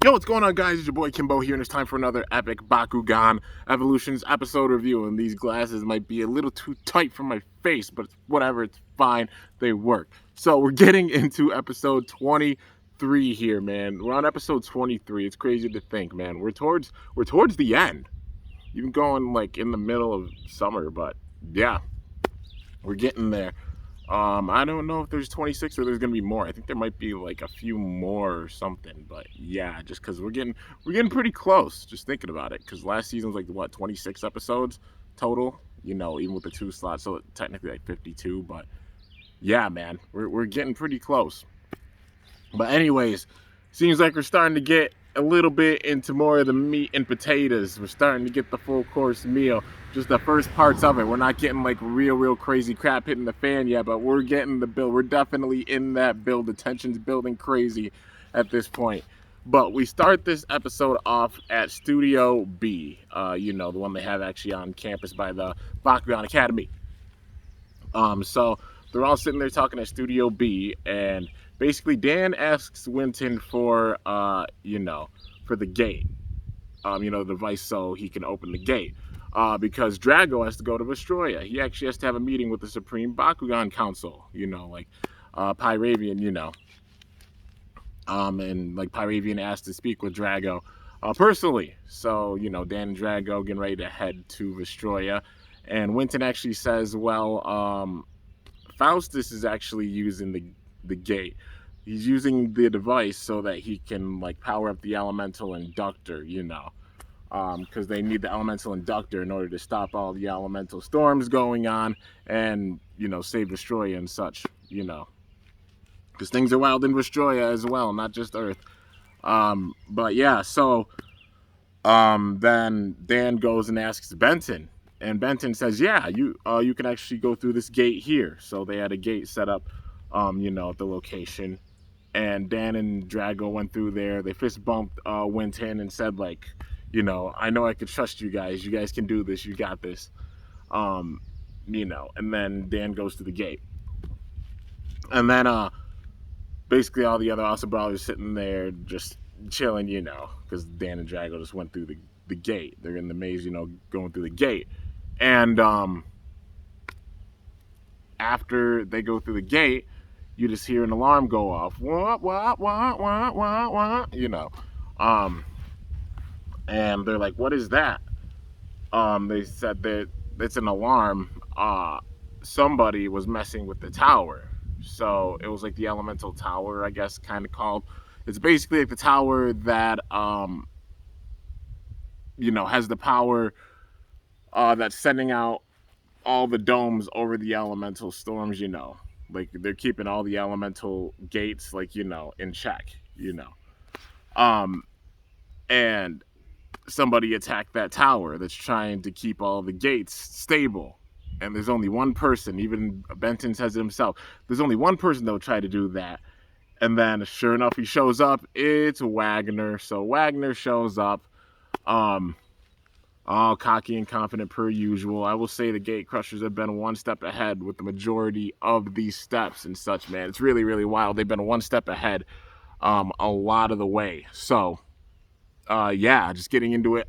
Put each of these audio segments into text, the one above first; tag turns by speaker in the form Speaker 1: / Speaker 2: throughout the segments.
Speaker 1: Yo, what's going on, guys? It's your boy Kimbo here, and it's time for another epic Bakugan Evolutions episode review. And these glasses might be a little too tight for my face, but whatever, it's fine. They work. So we're getting into episode 23 here, man. We're on episode 23. It's crazy to think, man. We're towards the end. Even going like in the middle of summer, but yeah, we're getting there. I don't know if there's 26 or there's gonna be more. I think there might be like a few more or something. But yeah, just because we're getting pretty close. Just thinking about it, because last season was like what 26 episodes total. Even with the 2 slots, so technically like 52. But yeah, man, we're getting pretty close. But anyways, seems like we're starting to get a little bit into more of the meat and potatoes. We're starting to get the full course meal. Just the first parts of it. We're not getting like real crazy crap hitting the fan yet, but we're getting the build. We're definitely in that build. The tension's building crazy at this point. But we start this episode off at Studio B. The one they have actually on campus by the Bakugan Academy. So they're all sitting there talking at Studio B, and basically Dan asks Winton for for the gate, the device so he can open the gate. Because Drago has to go to Vestroya. He actually has to have a meeting with the Supreme Bakugan Council, Pyravian, and like Pyravian asked to speak with Drago personally. So, Dan and Drago getting ready to head to Vestroya. And Winton actually says, well, Faustus is actually using the gate. He's using the device so that he can like power up the elemental inductor, because they need the elemental inductor in order to stop all the elemental storms going on and save Vestroya and such, because things are wild in Vestroya as well, not just Earth. But yeah, so then Dan goes and asks Benton. And Benton says, yeah, you can actually go through this gate here. So they had a gate set up, at the location. And Dan and Drago went through there. They fist bumped Winton and said, like, I know I could trust you guys. You guys can do this. You got this. And then Dan goes to the gate. And then basically all the other awesome brothers sitting there just chilling, because Dan and Drago just went through the gate. They're in the maze, going through the gate. And after they go through the gate, you just hear an alarm go off. What, and they're like, what is that? They said that it's an alarm. Somebody was messing with the tower. So it was like the elemental tower, I guess, kind of called. It's basically like the tower that, has the power that's sending out all the domes over the elemental storms, like they're keeping all the elemental gates like in check, and somebody attacked that tower that's trying to keep all the gates stable. And there's only one person, even Benton says it himself, there's only one person that will try to do that. And then sure enough, he shows up. It's Wagner. So Wagner shows up, all cocky and confident per usual. I will say the Gate Crushers have been one step ahead with the majority of these steps and such, man. It's really wild. They've been one step ahead a lot of the way. So, yeah, just getting into it.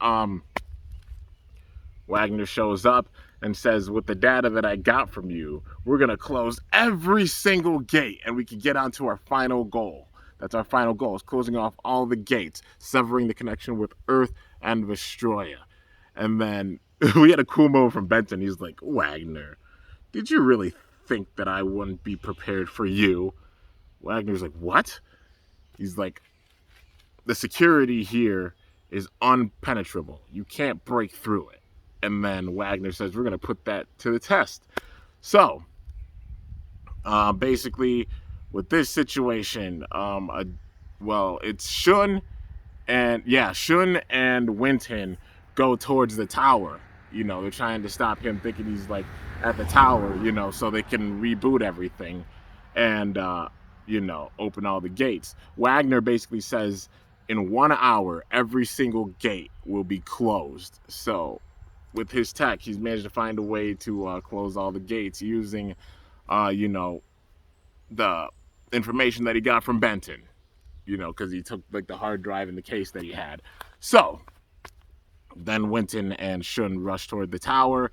Speaker 1: Wagner shows up and says, with the data that I got from you, we're going to close every single gate and we can get on to our final goal. That's our final goal, is closing off all the gates, severing the connection with Earth and Vestroya. And then we had a cool moment from Benton. He's like, Wagner, did you really think that I wouldn't be prepared for you? Wagner's like, what? He's like, the security here is unpenetrable. You can't break through it. And then Wagner says, we're going to put that to the test. So, basically, with this situation, it's Shun and Winton go towards the tower. They're trying to stop him, thinking he's like at the tower, so they can reboot everything and, open all the gates. Wagner basically says in 1 hour, every single gate will be closed. So with his tech, he's managed to find a way to close all the gates using, the information that he got from Benton. because he took like the hard drive in the case that he had. So then Winton and Shun rush toward the tower.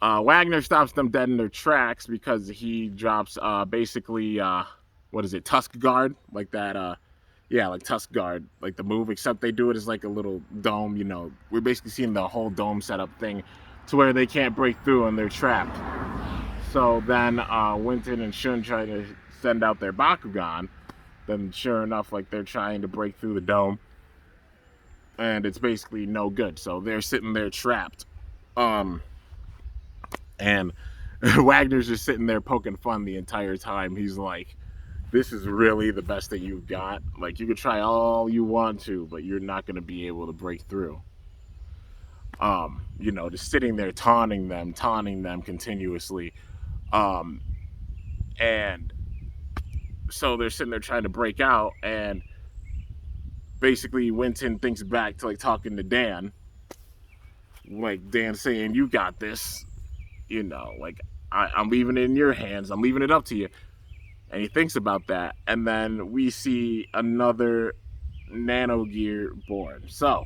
Speaker 1: Wagner stops them dead in their tracks because he drops basically what is it, Tusk Guard, like that. Yeah, like Tusk Guard, like the move, except they do it as like a little dome. We're basically seeing the whole dome setup thing, to where they can't break through and they're trapped. So then Winton and Shun try to send out their Bakugan. Then sure enough, like they're trying to break through the dome, and it's basically no good. So they're sitting there trapped. And Wagner's just sitting there poking fun the entire time. He's like, this is really the best that you've got. Like, you could try all you want to, but you're not going to be able to break through. Just sitting there taunting them continuously. And so they're sitting there trying to break out, and basically Winton thinks back to like talking to Dan. Like Dan saying, you got this. Like I'm leaving it in your hands. I'm leaving it up to you. And he thinks about that, and then we see another nano gear born. So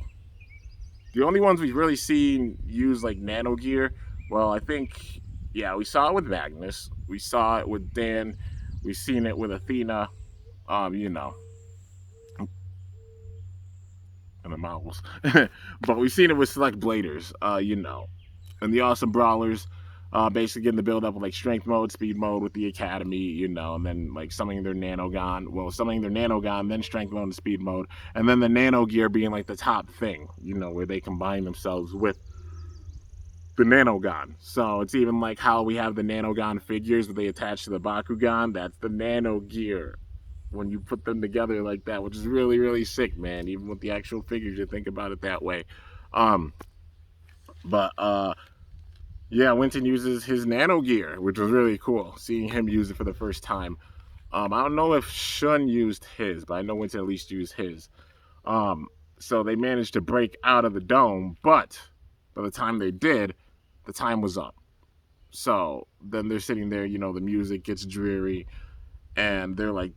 Speaker 1: the only ones we've really seen use like nano gear, well, I think, yeah, we saw it with Magnus, we saw it with Dan, we've seen it with Athena, and the Mowls, but we've seen it with Select Bladers, and the Awesome Brawlers. Basically getting the build up with like strength mode, speed mode with the Academy, and then like summoning their Nanogon, then strength mode and speed mode, and then the Nano Gear being like the top thing, where they combine themselves with the Nanogon. So it's even like how we have the Nanogon figures that they attach to the Bakugan. That's the Nano Gear when you put them together like that, which is really, really sick, man. Even with the actual figures, you think about it that way. Yeah, Winton uses his nano gear, which was really cool, seeing him use it for the first time. I don't know if Shun used his, but I know Winton at least used his. So they managed to break out of the dome, but by the time they did, the time was up. So then they're sitting there, the music gets dreary, and they're like,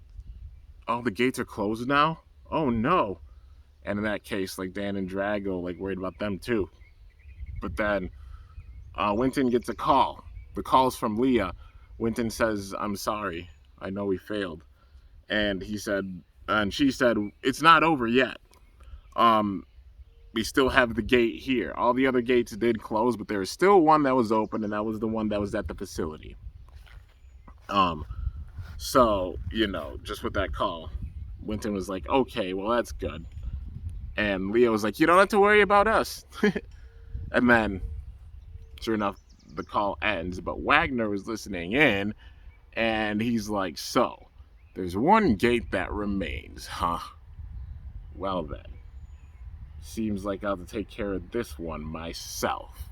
Speaker 1: oh, the gates are closed now? Oh, no. And in that case, like, Dan and Drago, like, worried about them, too. But then Winton gets a call. The call's from Leah. Winton says, I'm sorry. I know we failed. And she said, it's not over yet. We still have the gate here. All the other gates did close, but there was still one that was open, and that was the one that was at the facility. So, just with that call, Winton was like, okay, well, that's good. And Leah was like, you don't have to worry about us. And then, sure enough, the call ends, but Wagner was listening in, and he's like, so, there's one gate that remains, huh? Well then, seems like I'll have to take care of this one myself.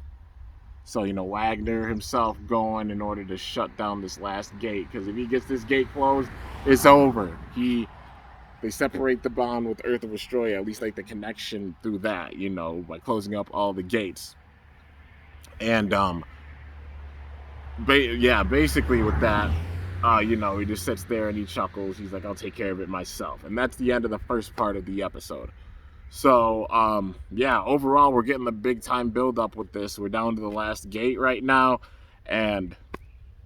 Speaker 1: So, Wagner himself going in order to shut down this last gate, because if he gets this gate closed, it's over. They separate the bond with Earth of Vestroia, at least like the connection through that, by closing up all the gates. And, basically with that, he just sits there and he chuckles. He's like, I'll take care of it myself. And that's the end of the first part of the episode. So, overall, we're getting the big time build up with this. We're down to the last gate right now, and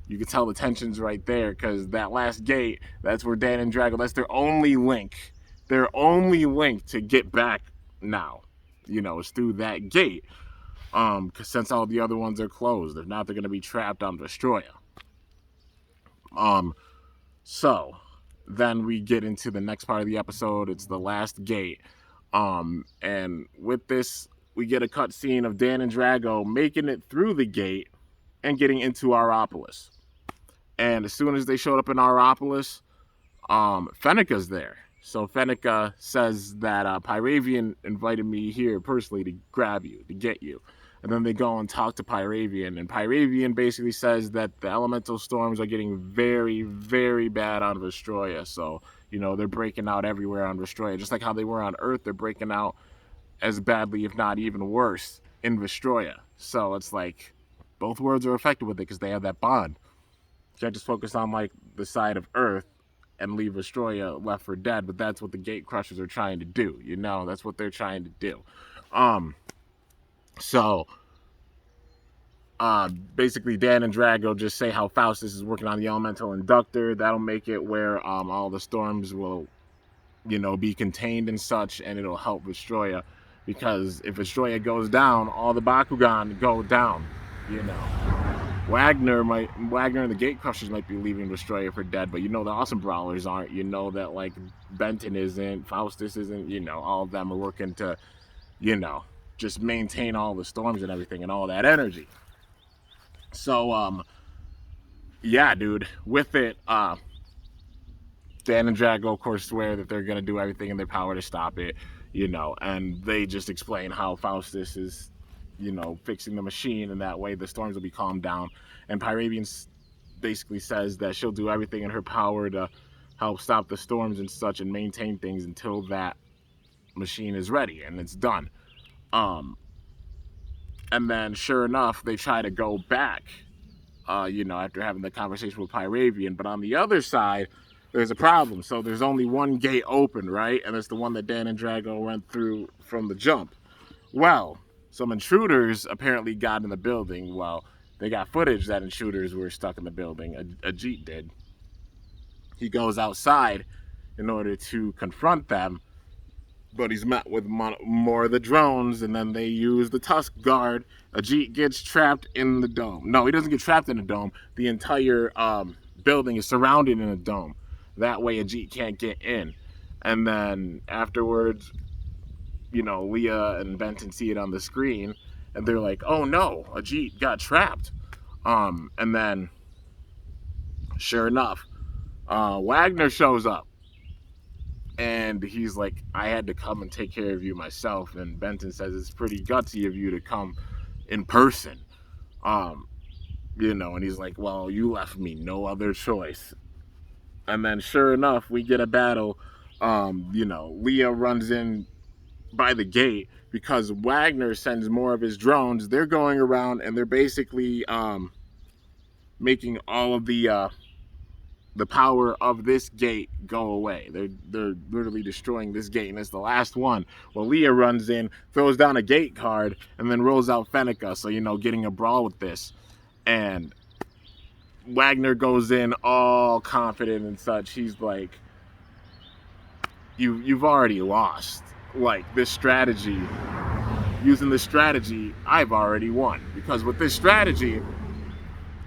Speaker 1: you can tell the tension's right there, because that last gate, that's where Dan and Drago, that's their only link. Their only link to get back now, is through that gate. Because since all the other ones are closed, if not, they're going to be trapped on Vestroia. So then we get into the next part of the episode. It's the last gate. And with this, we get a cutscene of Dan and Drago making it through the gate and getting into Auropolis. And as soon as they showed up in Auropolis, Fenneca's there. So Fenneca says that Pyravian invited me here personally to grab you, to get you. And then they go and talk to Pyravian, and Pyravian basically says that the elemental storms are getting very, very bad on Vestroia. So, they're breaking out everywhere on Vestroia. Just like how they were on Earth, they're breaking out as badly, if not even worse, in Vestroia. So it's like both worlds are affected with it because they have that bond. You can't just focus on like the side of Earth and leave Vestroya left for dead, but that's what the Gate Crushers are trying to do, you know? That's what they're trying to do. So basically Dan and Drago just say how Faustus is working on the elemental inductor. That'll make it where all the storms will, you know, be contained and such, and it'll help Vestroya, because if Vestroya goes down, all the Bakugan go down, you know. Wagner and the Gate Crushers might be leaving Vestroya for dead, but you know the Awesome Brawlers aren't. You know that, like, Benton isn't, Faustus isn't, you know, all of them are working to, you know, just maintain all the storms and everything and all that energy. So, yeah, dude, with it, Dan and Drago, of course, swear that they're going to do everything in their power to stop it, you know, and they just explain how Faustus is, you know, fixing the machine, and that way the storms will be calmed down. And Pyravian basically says that she'll do everything in her power to help stop the storms and such and maintain things until that machine is ready and it's done. And then, sure enough, they try to go back, you know, after having the conversation with Pyravian. But on the other side, there's a problem. So there's only one gate open, right? And it's the one that Dan and Drago went through from the jump. Well, some intruders apparently got in the building. Well, they got footage that intruders were stuck in the building. Ajit did. He goes outside in order to confront them, but he's met with more of the drones, and then they use the Tusk Guard. Ajit gets trapped in the dome. No, he doesn't get trapped in the dome. The entire building is surrounded in a dome. That way Ajit can't get in. And then afterwards, you know, Leah and Benton see it on the screen, and they're like, oh no, Ajit got trapped. And then, sure enough, Wagner shows up. And he's like, I had to come and take care of you myself. And Benton says it's pretty gutsy of you to come in person. You know, and he's like, well, you left me no other choice. And then sure enough, we get a battle. You know, Leah runs in by the gate because Wagner sends more of his drones. They're going around and they're basically making all of the power of this gate go away. They're literally destroying this gate, and it's the last one. Well, Leah runs in, throws down a gate card, and then rolls out Fennica, so, you know, getting a brawl with this. And Wagner goes in all confident and such. He's like, you've already lost. Like, this strategy, using this strategy, I've already won. Because with this strategy,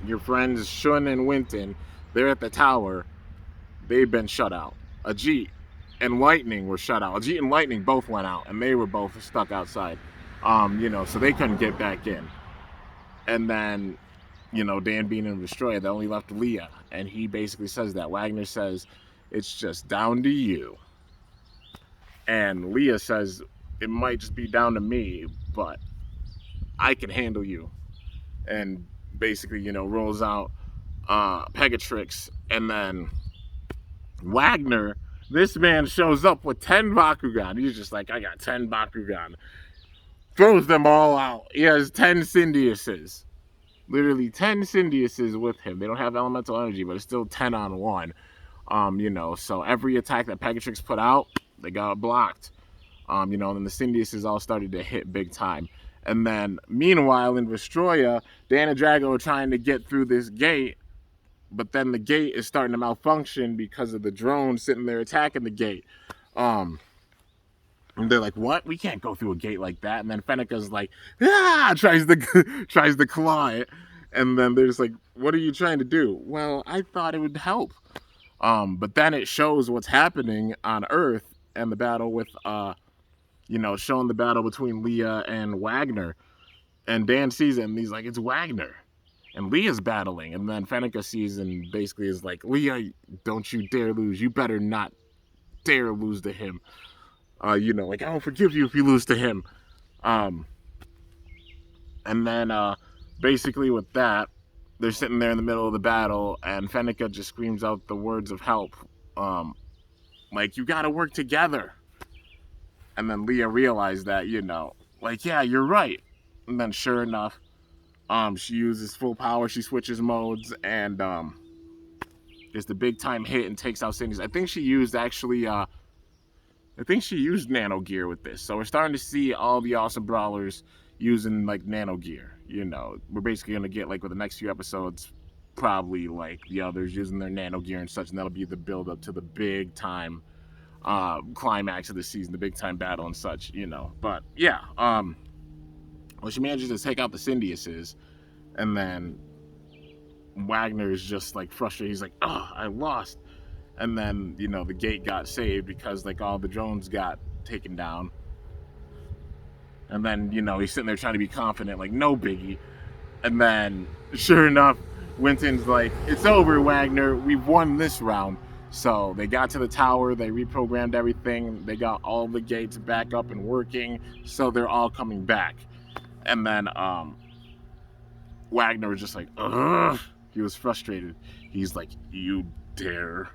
Speaker 1: your friends Shun and Winton, they're at the tower. They've been shut out. Ajit and Lightning were shut out. Ajit and Lightning both went out, and they were both stuck outside. You know, so they couldn't get back in. And then, you know, Dan Bean and Vestroya, they only left Leah. And he basically says that. Wagner says, it's just down to you. And Leah says, it might just be down to me, but I can handle you. And basically, you know, rolls out Pegatrix. And then Wagner, this man shows up with 10 Bakugan. He's just like, I got 10 Bakugan. Throws them all out. He has 10 Syndiuses. Literally 10 Syndiuses with him. They don't have elemental energy, but it's still 10 on 1. You know, so every attack that Pegatrix put out, they got blocked. You know, and then the Syndiuses all started to hit big time. And then, meanwhile, in Vestroya, Dan and Drago are trying to get through this gate, but then the gate is starting to malfunction because of the drones sitting there attacking the gate. And they're like, what? We can't go through a gate like that. And then Fennica's like, tries to claw it. And then they're just like, what are you trying to do? Well, I thought it would help. But then it shows what's happening on Earth and the battle with, you know, showing the battle between Leah and Wagner. And Dan sees it and he's like, it's Wagner. And Leah's battling. And then Fennica sees and basically is like, Leah, don't you dare lose. You better not dare lose to him. You know, like, I don't forgive you if you lose to him. And then basically with that, they're sitting there in the middle of the battle, and Fennica just screams out the words of help. Like, you gotta work together. And then Leah realized that, you know, like, yeah, you're right. And then sure enough, she uses full power, she switches modes, and gets the big time hit and takes out Cindy's. I think she used actually. I think she used nano gear with this. So we're starting to see all the awesome brawlers using like nano gear. You know, we're basically gonna get like with the next few episodes, probably like the others using their nano gear and such, and that'll be the build up to the big time climax of the season, the big time battle and such. You know, but yeah, well, she manages to take out the Syndiuses, and then Wagner is just like frustrated. He's like, "Oh, I lost." And then, you know, the gate got saved because like all the drones got taken down. And then, you know, he's sitting there trying to be confident, like, no biggie. And then, sure enough, Winton's like, it's over, Wagner. We've won this round. So they got to the tower, they reprogrammed everything, they got all the gates back up and working, so they're all coming back. And then Wagner was just like, ugh. He was frustrated. He's like, you dare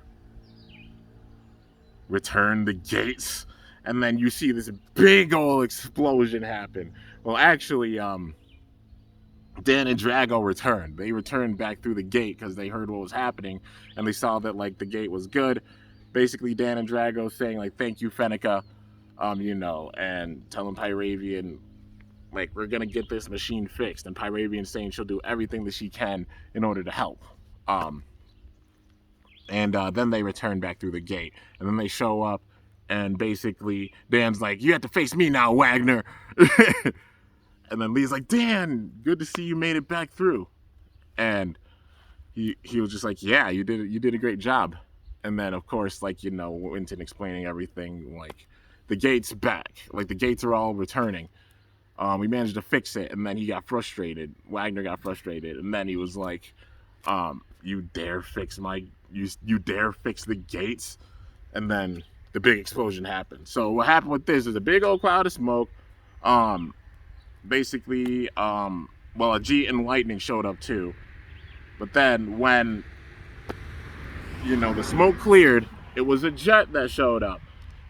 Speaker 1: return the gates? And then you see this big old explosion happen. Well, actually, Dan and Drago returned. They returned back through the gate because they heard what was happening, and they saw that like the gate was good. Basically, Dan and Drago saying like, "Thank you, Fennica," you know, and telling Pyravian like, we're gonna get this machine fixed, and Pyravian saying she'll do everything that she can in order to help. And then they return back through the gate, and then they show up, and basically Dan's like, "You have to face me now, Wagner." And then Lee's like, "Dan, good to see you made it back through." And he was just like, "Yeah, you did a great job." And then of course, like, you know, Winton explaining everything, like the gate's back, like the gates are all returning. We managed to fix it, and then he got frustrated. Wagner got frustrated, and then he was like, "You dare fix you dare fix the gates?" And then the big explosion happened. So what happened with this is a big old cloud of smoke. Basically, well, a G and Lightning showed up too. But then when, you know, the smoke cleared, it was a jet that showed up.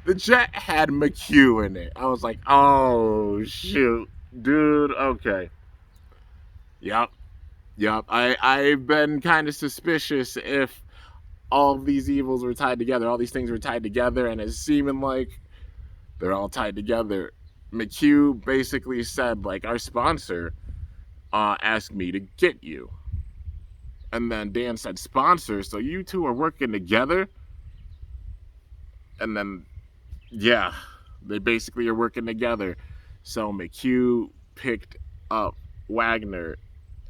Speaker 1: The jet had McHugh in it. I was like, oh, shoot. Dude, okay. Yep. I've been kind of suspicious if all of these evils were tied together. All these things were tied together, and it's seeming like they're all tied together. McHugh basically said, like, our sponsor asked me to get you. And then Dan said, sponsor? So you two are working together? And then, yeah, they basically are working together. So McHugh picked up Wagner,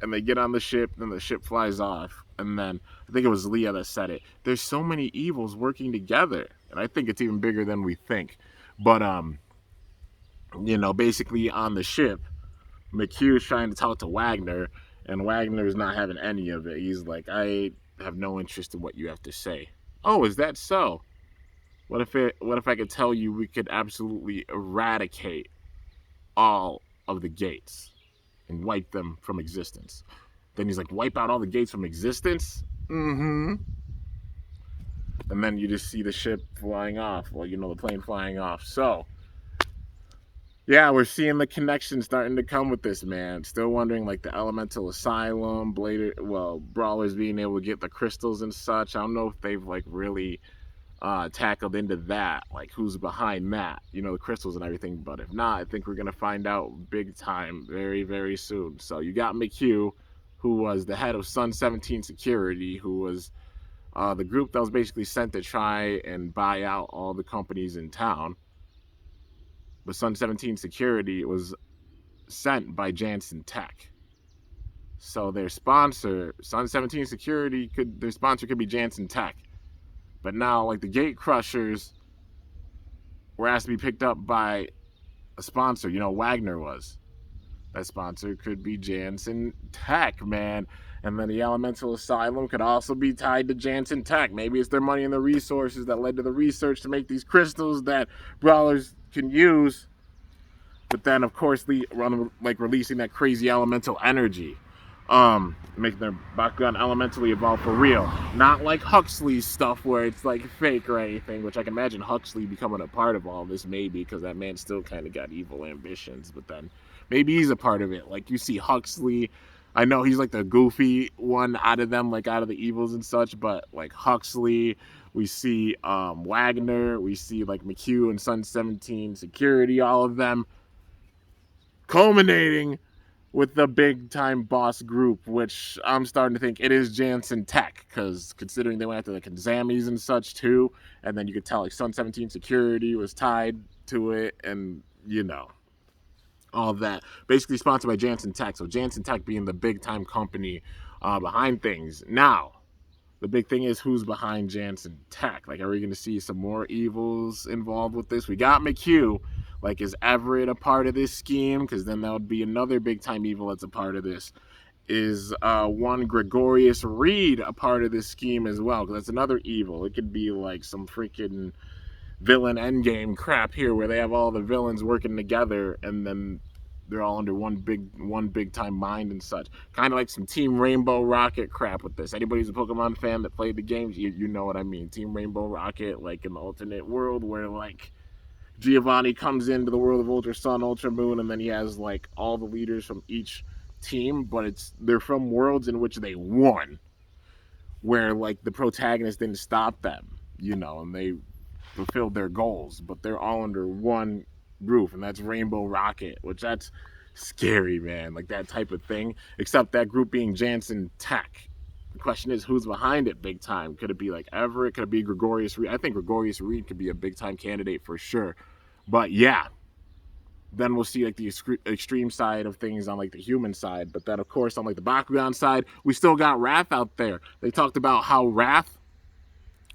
Speaker 1: and they get on the ship, and the ship flies off. And then, I think it was Leah that said it, there's so many evils working together. And I think it's even bigger than we think. But, you know, basically on the ship, McHugh's trying to talk to Wagner, and Wagner's not having any of it. He's like, I have no interest in what you have to say. Oh, is that so? What if I could tell you we could absolutely eradicate all of the gates and wipe them from existence? Then he's like, wipe out all the gates from existence? Mm-hmm. And then you just see the ship flying off. Well, you know, the plane flying off. So, yeah, we're seeing the connection starting to come with this, man. Still wondering, like, the Elemental Asylum, Brawlers being able to get the crystals and such. I don't know if they've, like, really tackled into that. Like, who's behind that? You know, the crystals and everything. But if not, I think we're going to find out big time very, very soon. So you got McHugh, who was the head of Sun 17 Security, who was the group that was basically sent to try and buy out all the companies in town. But Sun 17 Security was sent by Jansen Tech. So their sponsor, Sun 17 Security, their sponsor could be Jansen Tech. But now, like, the Gate Crushers were asked to be picked up by a sponsor. You know, Wagner was. That sponsor could be Jansen Tech, man. And then the Elemental Asylum could also be tied to Jansen Tech. Maybe it's their money and the resources that led to the research to make these crystals that Brawlers can use. But then, of course, releasing that crazy elemental energy, making their Bakugan elementally evolve for real. Not like Huxley's stuff where it's like fake or anything, which I can imagine Huxley becoming a part of all this, maybe, because that man still kind of got evil ambitions. But then maybe he's a part of it. Like, you see Huxley I know he's like the goofy one out of them, like out of the evils and such, but like Huxley, we see Wagner, we see like McHugh and Sun 17 Security, all of them culminating with the big time boss group, which I'm starting to think it is Jansen Tech, because considering they went after the Kanzamis and such too, and then you could tell like Sun 17 Security was tied to it, and all that. Basically sponsored by Jansen Tech, so Jansen Tech being the big time company behind things. Now, the big thing is who's behind Jansen Tech. Like, are we going to see some more evils involved with this? We got McHugh. Like, is Everett a part of this scheme? Because then that would be another big time evil that's a part of this. Is one Gregorius Reed a part of this scheme as well? Because that's another evil. It could be like some freaking villain endgame crap here where they have all the villains working together and then they're all under one big time mind and such. Kind of like some Team Rainbow Rocket crap with this. Anybody who's a Pokemon fan that played the games, you know what I mean. Team Rainbow Rocket, like in the alternate world where like Giovanni comes into the world of Ultra Sun, Ultra Moon, and then he has like all the leaders from each team, but they're from worlds in which they won, where like the protagonist didn't stop them, and they fulfilled their goals, but they're all under one roof, and that's Rainbow Rocket, which that's scary, man. Like that type of thing, except that group being Jansen Tech. The question is, who's behind it big time? Could it be like Everett? Could it be Gregorius Reed? I think Gregorius Reed could be a big time candidate for sure. But yeah, then we'll see like the extreme side of things on like the human side. But then of course on like the Bakugan side, we still got Wrath out there. They talked about how Wrath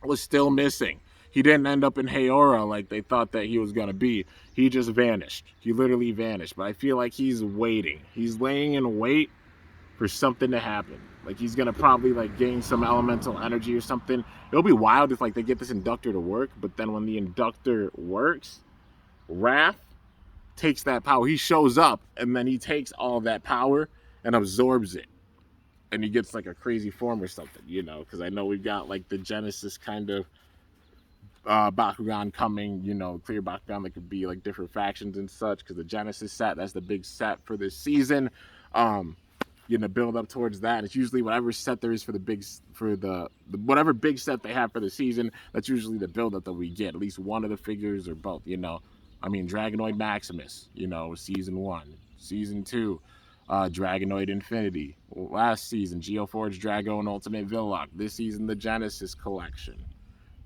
Speaker 1: was still missing. He didn't end up in Haora like they thought that he was going to be. He just vanished. He literally vanished. But I feel like he's waiting. He's laying in wait for something to happen. Like he's going to probably like gain some elemental energy or something. It'll be wild if like they get this inductor to work. But then when the inductor works, Wrath takes that power. He shows up and then he takes all that power and absorbs it. And he gets like a crazy form or something, because I know we've got like the Genesis kind of Bakugan coming, clear Bakugan that could be like different factions and such, because the Genesis set, that's the big set for this season. Build up towards that. And it's usually whatever set there is for the whatever big set they have for the season, that's usually the build up that we get, at least one of the figures or both, I mean, Dragonoid Maximus, season 1, season 2, Dragonoid Infinity, last season Geoforge Drago and Ultimate Villock, this season the Genesis collection.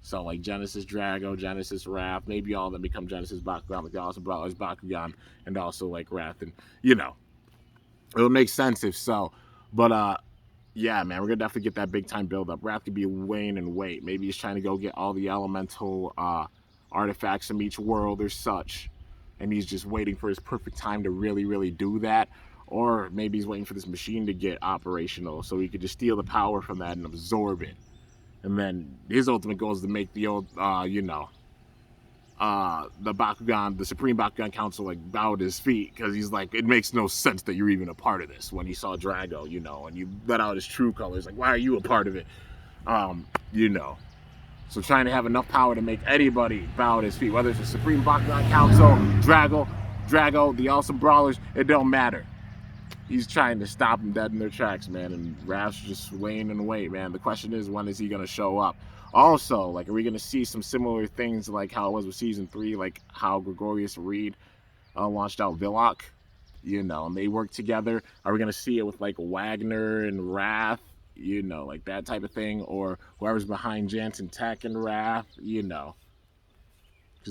Speaker 1: So like Genesis Drago, Genesis Wrath, maybe all of them become Genesis Bakugan, like the Awesome Brawlers Bakugan, and also like Wrath, and it'll make sense if so. But yeah, man, we're gonna definitely get that big time build up. Wrath could be weighing in wait. Maybe he's trying to go get all the elemental artifacts from each world or such, and he's just waiting for his perfect time to really, really do that. Or maybe he's waiting for this machine to get operational so he could just steal the power from that and absorb it. And then his ultimate goal is to make the old, the Bakugan, the Supreme Bakugan Council, like bow at his feet, because he's like, it makes no sense that you're even a part of this. When he saw Drago, and you let out his true colors, like, why are you a part of it? So trying to have enough power to make anybody bow at his feet, whether it's the Supreme Bakugan Council, Drago, the Awesome Brawlers, it don't matter. He's trying to stop them dead in their tracks, man, and Wrath's just weighing in wait, man. The question is, when is he going to show up? Also, like, are we going to see some similar things like how it was with Season 3, like how Gregorius Reed launched out Villock, and they worked together? Are we going to see it with, like, Wagner and Wrath, like that type of thing? Or whoever's behind Jansen Tech and Wrath, because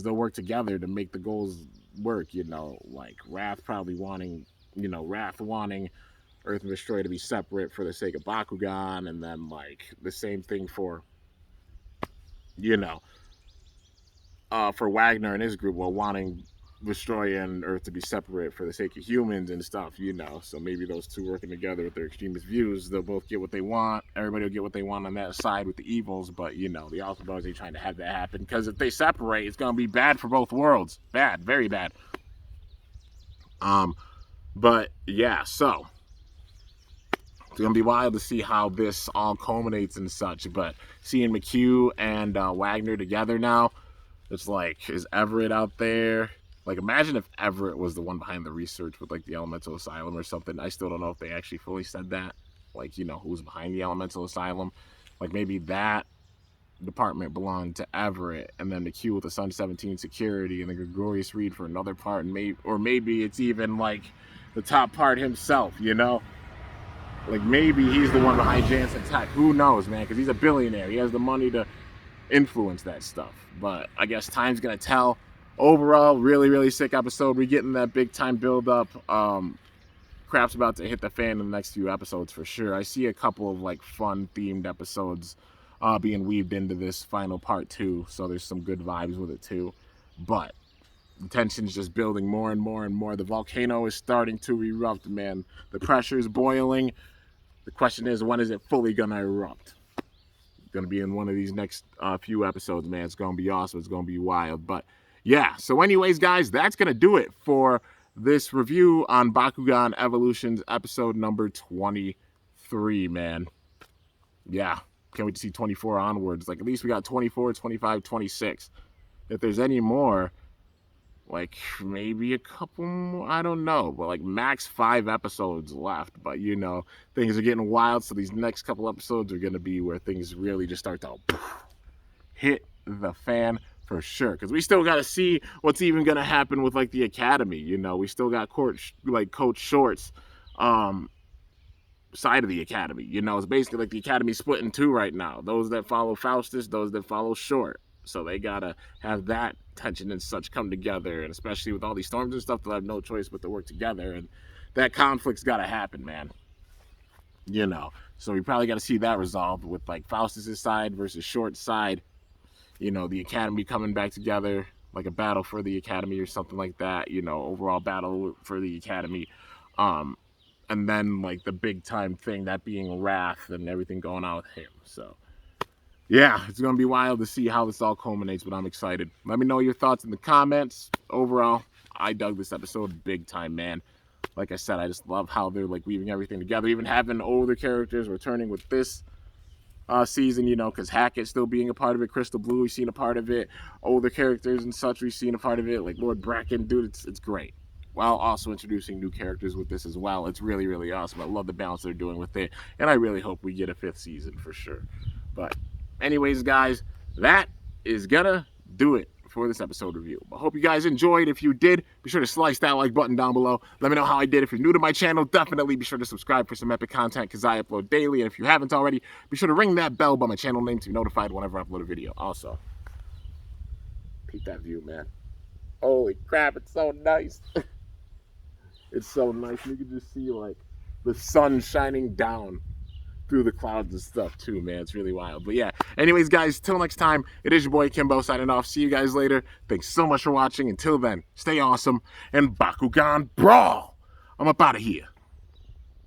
Speaker 1: they'll work together to make the goals work, like Wrath probably wanting... Wrath wanting Earth and Destroy to be separate for the sake of Bakugan, and then like the same thing for for Wagner and his group, wanting Destroy and Earth to be separate for the sake of humans and stuff, so maybe those two working together with their extremist views, they'll both get what they want. Everybody will get what they want on that side with the evils, but the Awesome Bros ain't trying to have that happen, because if they separate, it's gonna be bad for both worlds. Bad, very bad. But yeah, so it's gonna be wild to see how this all culminates and such. But seeing McHugh and Wagner together now, it's like, is Everett out there? Like, imagine if Everett was the one behind the research with, like, the Elemental Asylum or something. I still don't know if they actually fully said that. Like, you know, who's behind the Elemental Asylum. Like, maybe that department belonged to Everett, and then the Q with the Sun 17 security, and the Gregorius Reed for another part, and maybe it's even, like, the top part himself, you know? Like, maybe he's the one behind Jansen Tech. Who knows, man? Because he's a billionaire. He has the money to influence that stuff. But I guess time's gonna tell. Overall, really, really sick episode. We're getting that big time build up. Crap's about to hit the fan in the next few episodes for sure. I see a couple of like fun themed episodes being weaved into this final part too, so there's some good vibes with it too. But the tension's just building more and more and more. The volcano is starting to erupt, man. The pressure is boiling. The question is, when is it fully gonna erupt? Gonna be in one of these next few episodes, man. It's gonna be awesome. It's gonna be wild. But yeah, so anyways, guys, that's gonna do it for this review on Bakugan Evolutions episode number 23, man. Yeah, can't wait to see 24 onwards. Like, at least we got 24, 25, 26. If there's any more, like maybe a couple more, I don't know, but like max 5 episodes left. But you know, things are getting wild, so these next couple episodes are going to be where things really just start to hit the fan for sure, because we still got to see what's even going to happen with like the academy. You know, we still got Coach Short's side of the academy. You know, it's basically like the academy split in 2 right now, those that follow Faustus, those that follow Short. So they gotta have that tension and such come together, and especially with all these storms and stuff, they'll have no choice but to work together, and that conflict's gotta happen, man. You know, so we probably gotta see that resolved with like Faustus's side versus Short's side. You know, the academy coming back together, like a battle for the academy or something like that. You know, overall battle for the academy. And then like the big time thing, that being Wrath and everything going on with him. So yeah, it's going to be wild to see how this all culminates, but I'm excited. Let me know your thoughts in the comments. Overall, I dug this episode big time, man. Like I said, I just love how they're like weaving everything together, even having older characters returning with this season, you know, because Hackett still being a part of it, Crystal Blue, we've seen a part of it, older characters and such, we've seen a part of it, like Lord Bracken, dude, it's great. While also introducing new characters with this as well. It's really, really awesome. I love the balance they're doing with it, and I really hope we get a 5th season for sure. But anyways, guys, that is gonna do it for this episode review. I hope you guys enjoyed. If you did, be sure to slice that like button down below. Let me know how I did. If you're new to my channel, definitely be sure to subscribe for some epic content, because I upload daily. And if you haven't already, be sure to ring that bell by my channel name to be notified whenever I upload a video. Also, peep that view, man. Holy crap, it's so nice. It's so nice. You can just see like the sun shining down through the clouds and stuff too, man. It's really wild. But yeah, anyways, guys, till next time, it is your boy Kimbo signing off. See you guys later. Thanks so much for watching. Until then, stay awesome and Bakugan Brawl. I'm up out of here.